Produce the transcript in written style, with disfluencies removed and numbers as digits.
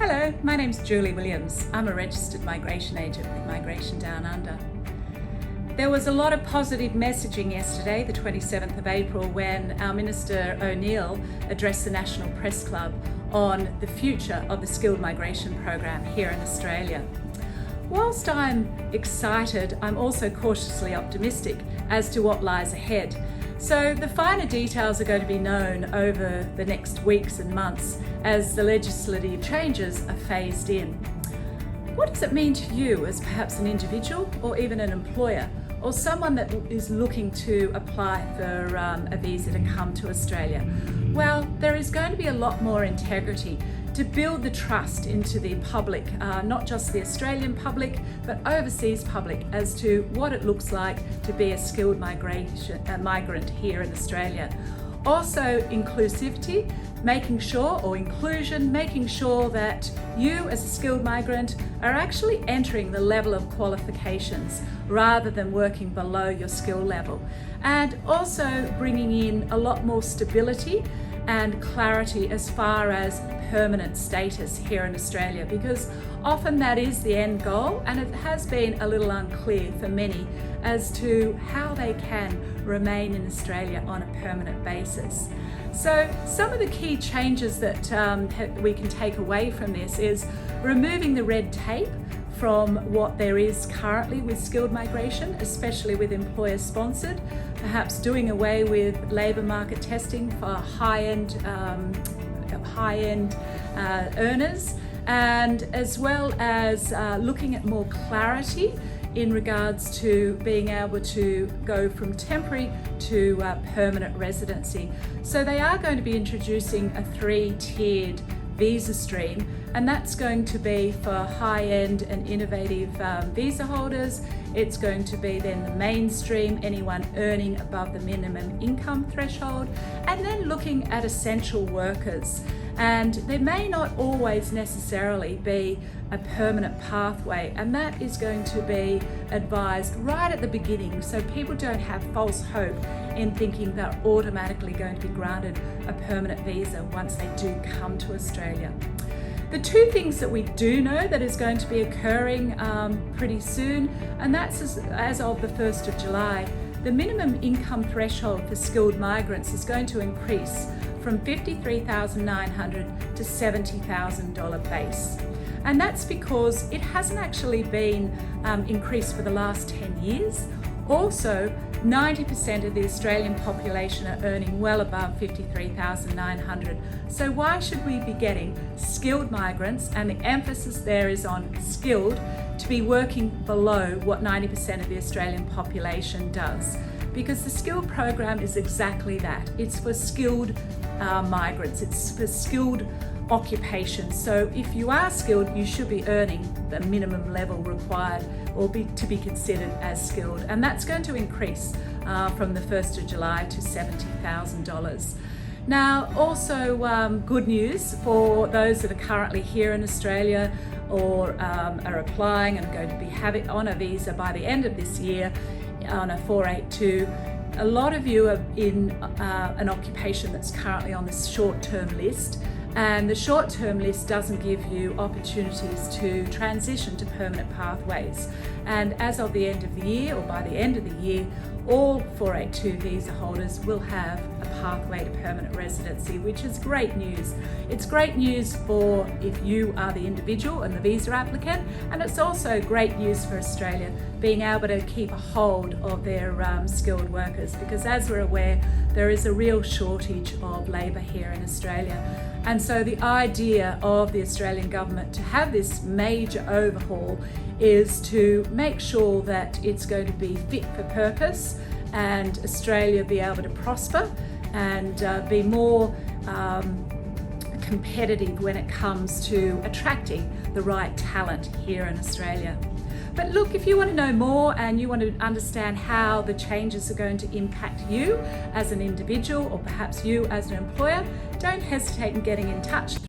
Hello, my name's Julie Williams. I'm a registered migration agent with Migration Downunder. There was a lot of positive messaging yesterday, the 27th of April, when our Minister O'Neill addressed the National Press Club on the future of the skilled migration program here in Australia. Whilst I'm excited, I'm also cautiously optimistic as to what lies ahead. So the finer details are going to be known over the next weeks and months as the legislative changes are phased in. What does it mean to you as perhaps an individual or even an employer or someone that is looking to apply for a visa to come to Australia? Well, there is going to be a lot more integrity to build the trust into the public, not just the Australian public, but overseas public as to what it looks like to be a skilled migrant here in Australia. Also inclusivity, making sure that you as a skilled migrant are actually entering the level of qualifications rather than working below your skill level. And also bringing in a lot more stability and clarity as far as permanent status here in Australia, because often that is the end goal, and it has been a little unclear for many as to how they can remain in Australia on a permanent basis. So some of the key changes that we can take away from this is removing the red tape from what there is currently with skilled migration, especially with employer sponsored, perhaps doing away with labour market testing for high-end earners, and as well as looking at more clarity in regards to being able to go from temporary to permanent residency. So they are going to be introducing a 3-tiered visa stream, and that's going to be for high-end and innovative visa holders. It's going to be then the mainstream, anyone earning above the minimum income threshold, and then looking at essential workers. And there may not always necessarily be a permanent pathway, and that is going to be advised right at the beginning so people don't have false hope in thinking they're automatically going to be granted a permanent visa once they do come to Australia. The two things that we do know that is going to be occurring pretty soon, and that's as of the 1st of July, the minimum income threshold for skilled migrants is going to increase from $53,900 to $70,000 base. And that's because it hasn't actually been increased for the last 10 years. Also, 90% of the Australian population are earning well above $53,900. So why should we be getting skilled migrants, and the emphasis there is on skilled, to be working below what 90% of the Australian population does? Because the skilled program is exactly that. It's for skilled migrants, it's for skilled occupations. So if you are skilled, you should be earning the minimum level required or to be considered as skilled. And that's going to increase from the 1st of July to $70,000. Now, also good news for those that are currently here in Australia or are applying and going to be on a visa by the end of this year on a 482. A lot of you are in an occupation that's currently on this short-term list, and the short-term list doesn't give you opportunities to transition to permanent pathways. And as of the end of the year, or by the end of the year, all 482 visa holders will have a pathway to permanent residency, which is great news. It's great news for if you are the individual and the visa applicant, and it's also great news for Australia being able to keep a hold of their skilled workers, because as we're aware, there is a real shortage of labour here in Australia. And so the idea of the Australian government to have this major overhaul is to make sure that it's going to be fit for purpose and Australia be able to prosper and be more competitive when it comes to attracting the right talent here in Australia. But look, if you want to know more and you want to understand how the changes are going to impact you as an individual or perhaps you as an employer, don't hesitate in getting in touch.